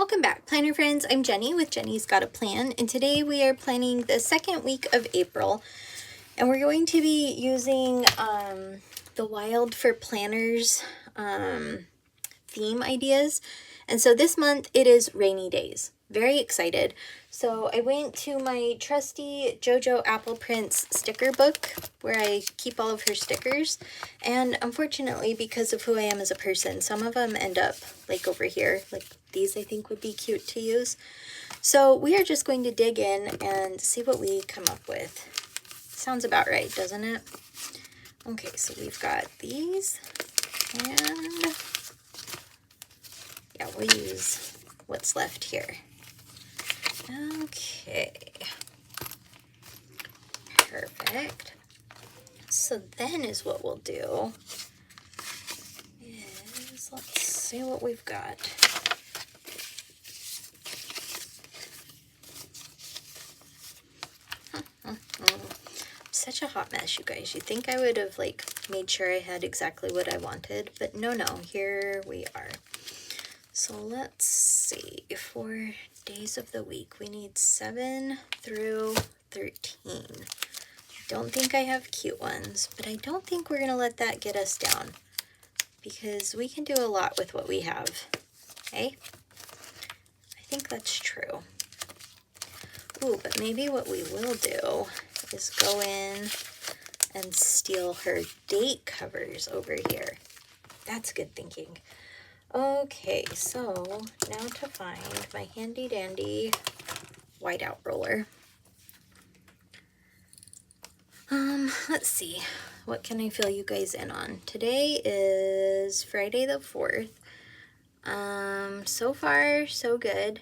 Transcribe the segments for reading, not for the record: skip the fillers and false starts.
Welcome back, planner friends. I'm Jenny with Jenny's Got a Plan, and today we are planning the second week of April, and we're going to be using the Wild for Planners theme ideas. And so this month it is rainy days. Very excited. So I went to my trusty JoJo Apple Prints sticker book where I keep all of her stickers. And unfortunately, because of who I am as a person, some of them end up like over here. Like these I think would be cute to use. So we are just going to dig in and see what we come up with. Sounds about right, doesn't it? Okay, so we've got these, and yeah, we'll use what's left here. Okay, perfect. So then is what we'll do is, let's see what we've got. Such a hot mess, you guys. You'd think I would have like made sure I had exactly what I wanted, but no, here we are. So let's see, 4 days of the week. We need 7 through 13. Don't think I have cute ones, but I don't think we're gonna let that get us down because we can do a lot with what we have, okay? I think that's true. Ooh, but maybe what we will do is go in and steal her date covers over here. That's good thinking. Okay, so now to find my handy dandy whiteout roller. Let's see, what can I fill you guys in on? Today is Friday the 4th. So far, so good.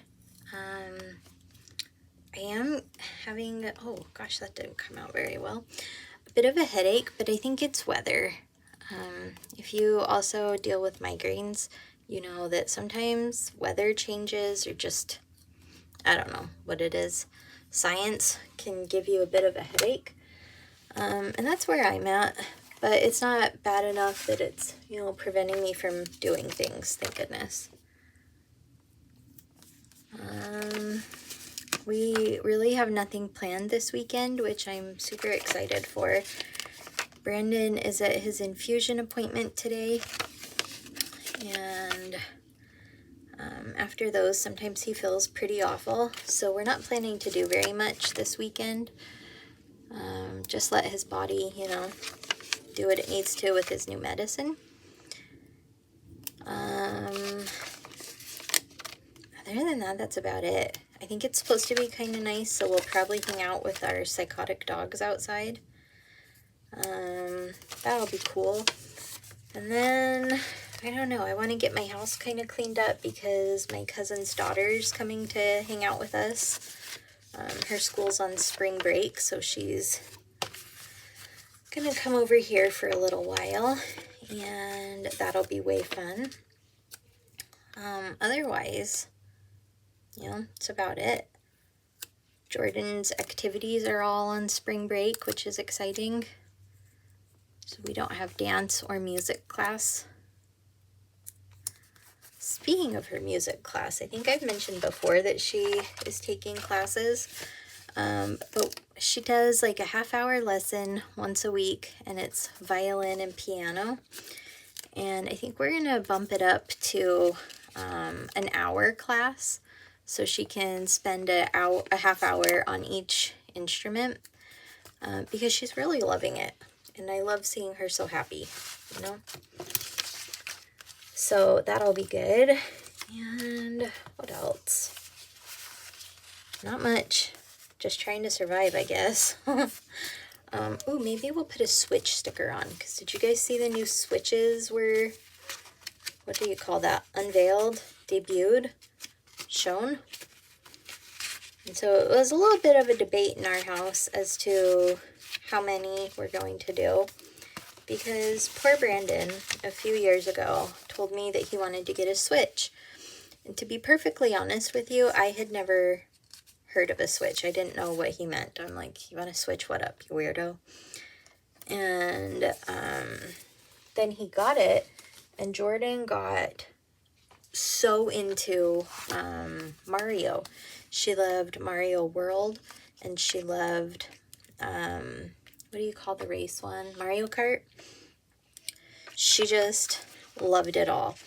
I am having, oh gosh, that didn't come out very well. A bit of a headache, but I think it's weather. If you also deal with migraines, you know that sometimes weather changes or just, I don't know what it is. Science can give you a bit of a headache. And that's where I'm at, but it's not bad enough that it's, you know, preventing me from doing things, thank goodness. We really have nothing planned this weekend, which I'm super excited for. Brandon is at his infusion appointment today, and after those, sometimes he feels pretty awful, so we're not planning to do very much this weekend. Just let his body, you know, do what it needs to with his new medicine. Other than that, that's about it. I think it's supposed to be kind of nice, so we'll probably hang out with our psychotic dogs outside. That'll be cool. And then, I don't know, I want to get my house kind of cleaned up because my cousin's daughter's coming to hang out with us. Her school's on spring break, so she's gonna come over here for a little while, and that'll be way fun. Otherwise, you know, it's about it. Jordan's activities are all on spring break, which is exciting. So we don't have dance or music class. Speaking of her music class, I think I've mentioned before that she is taking classes. But she does like a half-hour lesson once a week, and it's violin and piano. And I think we're gonna bump it up to an hour class, so she can spend a half hour on each instrument, because she's really loving it, and I love seeing her so happy, you know. So that'll be good. And what else? Not much. Just trying to survive, I guess. Ooh, maybe we'll put a Switch sticker on, because did you guys see the new Switches were, what do you call that, unveiled, debuted, shown? And so it was a little bit of a debate in our house as to how many we're going to do, because poor Brandon a few years ago told me that he wanted to get a Switch. And to be perfectly honest with you, I had never heard of a Switch. I didn't know what he meant. I'm like, you want a Switch? What up, you weirdo? And then he got it, and Jordan got so into Mario. She loved Mario World, and she loved, what do you call the race one? Mario Kart. She just loved it all.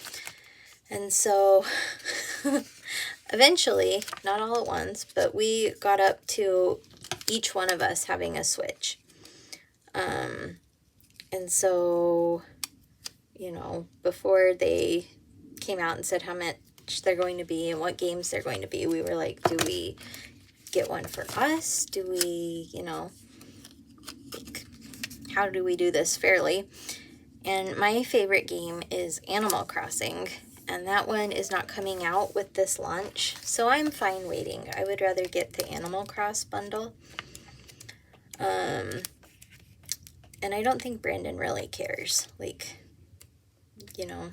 And so eventually, not all at once, but we got up to each one of us having a Switch. And so, you know, before they came out and said how much they're going to be and what games they're going to be, we were like, do we get one for us? Do we, you know, like, how do we do this fairly? And my favorite game is Animal Crossing, and that one is not coming out with this launch, so I'm fine waiting. I would rather get the Animal Cross bundle. And I don't think Brandon really cares. Like, you know,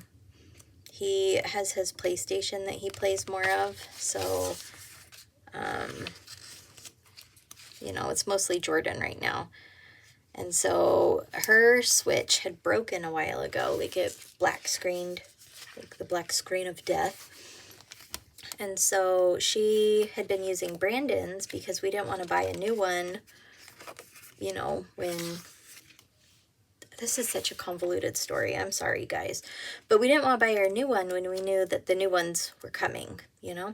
he has his PlayStation that he plays more of, so, you know, it's mostly Jordan right now. And so her Switch had broken a while ago, like it black screened, like the black screen of death. And so she had been using Brandon's because we didn't want to buy a new one, you know, when... This is such a convoluted story. I'm sorry, guys. But we didn't want to buy our new one when we knew that the new ones were coming, you know?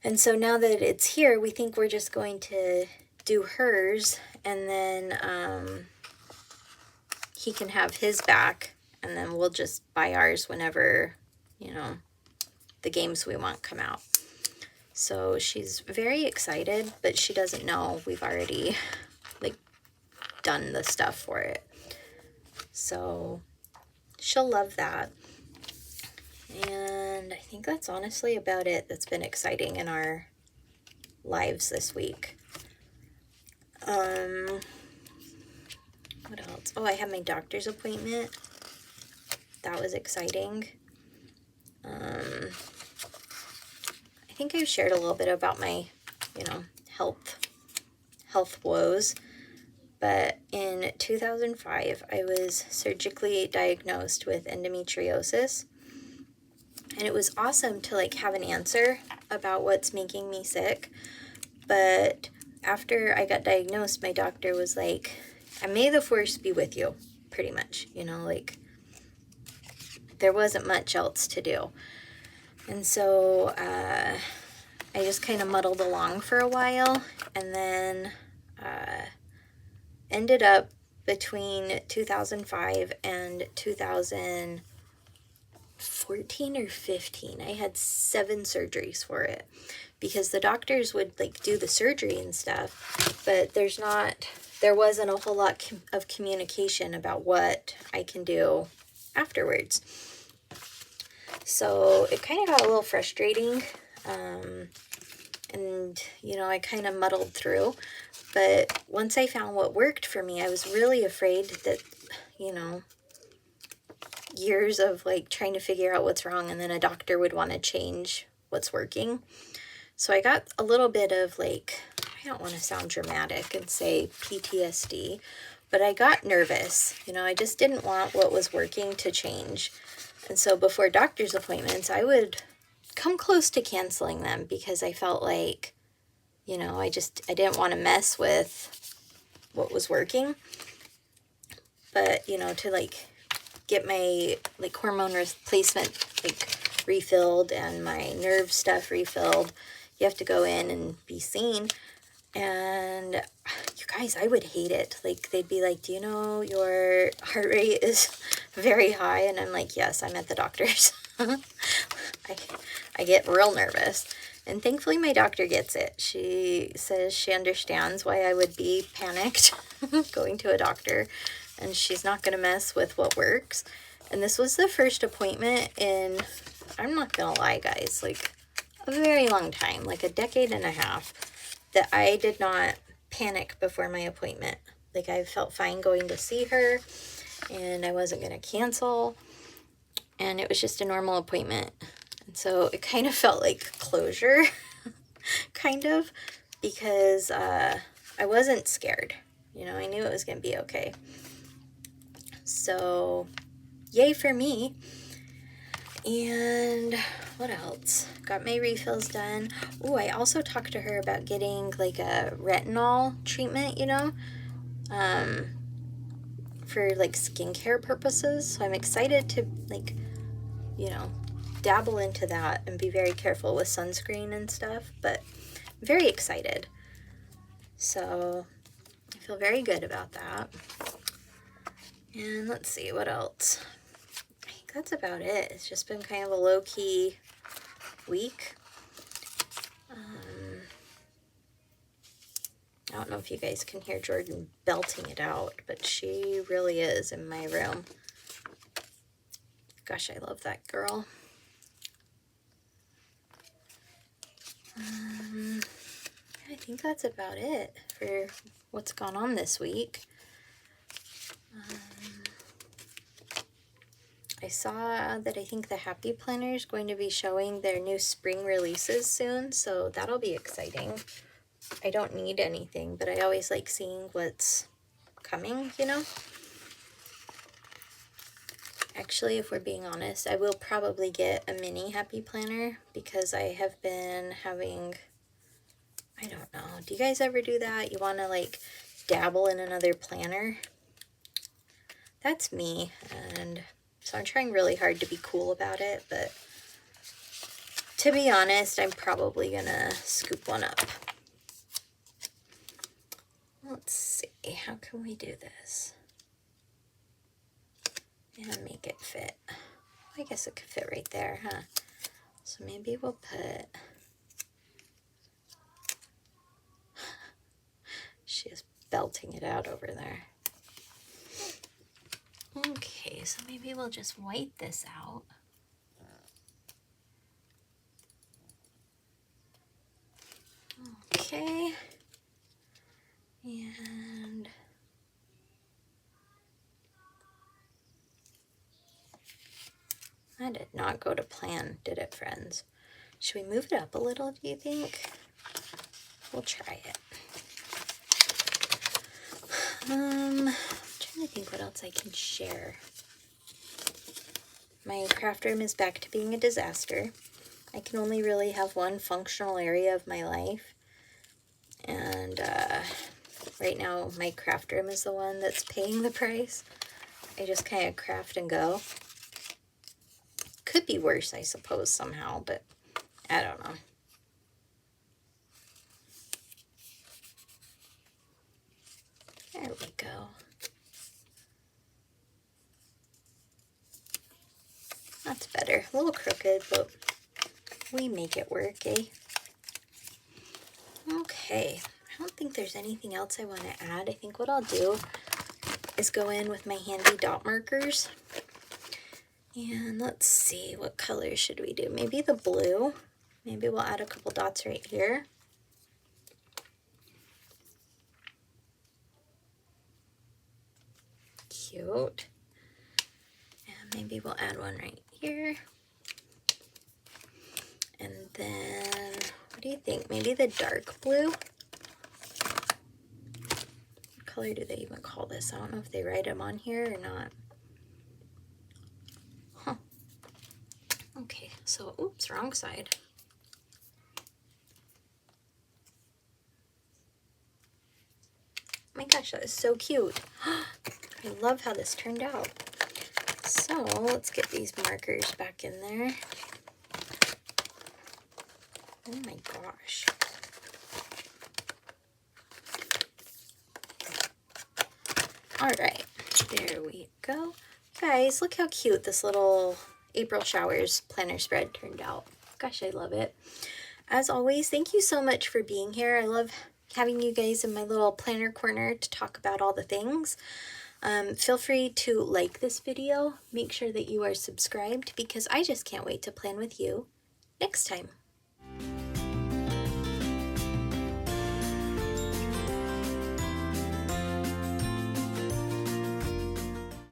And so now that it's here, we think we're just going to do hers, and then he can have his back, and then we'll just buy ours whenever, you know, the games we want come out. So she's very excited, but she doesn't know we've already, like, done the stuff for it. So she'll love that. And I think that's honestly about it that's been exciting in our lives this week. What else? Oh, I had my doctor's appointment. That was exciting. I think I've shared a little bit about my, you know, health woes. But in 2005, I was surgically diagnosed with endometriosis. And it was awesome to, like, have an answer about what's making me sick. But after I got diagnosed, my doctor was like, and may the force be with you, pretty much. You know, like, there wasn't much else to do. And so I just kind of muddled along for a while, and then ended up between 2005 and 2014 or 15, I had 7 surgeries for it, because the doctors would, like, do the surgery and stuff, but there wasn't a whole lot of communication about what I can do afterwards. So it kind of got a little frustrating, and, you know, I kind of muddled through. But once I found what worked for me, I was really afraid that, you know, years of, like, trying to figure out what's wrong, and then a doctor would want to change what's working. So I got a little bit of, like, I don't want to sound dramatic and say PTSD, but I got nervous. You know, I just didn't want what was working to change. And so before doctor's appointments, I would come close to canceling them because I felt like, you know, I didn't want to mess with what was working. But, you know, to, like, get my, like, hormone replacement, like, refilled and my nerve stuff refilled, you have to go in and be seen. And you guys, I would hate it. Like, they'd be like, do you know your heart rate is very high? And I'm like, yes, I'm at the doctor's. I get real nervous. And thankfully my doctor gets it. She says she understands why I would be panicked going to a doctor, and she's not going to mess with what works. And this was the first appointment in, I'm not going to lie, guys, like, a very long time, like a decade and a half, that I did not panic before my appointment. Like, I felt fine going to see her, and I wasn't going to cancel, and it was just a normal appointment. And so it kind of felt like closure, kind of, because I wasn't scared. You know, I knew it was going to be okay. So, yay for me. And what else? Got my refills done. Oh, I also talked to her about getting like a retinol treatment, you know, for like skincare purposes. So I'm excited to like, you know, dabble into that and be very careful with sunscreen and stuff, but I'm very excited. So I feel very good about that. And let's see, what else? I think that's about it. It's just been kind of a low-key week. I don't know if you guys can hear Jordan belting it out, but she really is in my room. Gosh, I love that girl. I think that's about it for what's gone on this week. I saw that I think the Happy Planner is going to be showing their new spring releases soon, so that'll be exciting. I don't need anything, but I always like seeing what's coming, you know? Actually, if we're being honest, I will probably get a mini Happy Planner because I have been having, I don't know, do you guys ever do that? You want to like dabble in another planner? That's me, and so I'm trying really hard to be cool about it, but to be honest, I'm probably gonna scoop one up. Let's see, how can we do this and make it fit? I guess it could fit right there, huh? So maybe we'll put, she is belting it out over there. Okay, so maybe we'll just white this out. Okay. And that did not go to plan, did it, friends? Should we move it up a little, do you think? We'll try it. I'm trying to think what else I can share. My craft room is back to being a disaster. I can only really have one functional area of my life. And right now, my craft room is the one that's paying the price. I just kind of craft and go. Could be worse, I suppose, somehow, but I don't know. There we go. That's better. A little crooked, but we make it work, eh? Okay. I don't think there's anything else I want to add. I think what I'll do is go in with my handy dot markers. And let's see, what color should we do? Maybe the blue. Maybe we'll add a couple dots right here. Cute. And maybe we'll add one right here. And then, what do you think? Maybe the dark blue? What color do they even call this? I don't know if they write them on here or not. Huh. Okay, so, oops, wrong side. Oh my gosh, that is so cute. I love how this turned out. So, let's get these markers back in there. Oh my gosh. All right, there we go. Guys, look how cute this little April showers planner spread turned out. Gosh, I love it. As always, thank you so much for being here. I love having you guys in my little planner corner to talk about all the things. Feel free to like this video. Make sure that you are subscribed because I just can't wait to plan with you next time.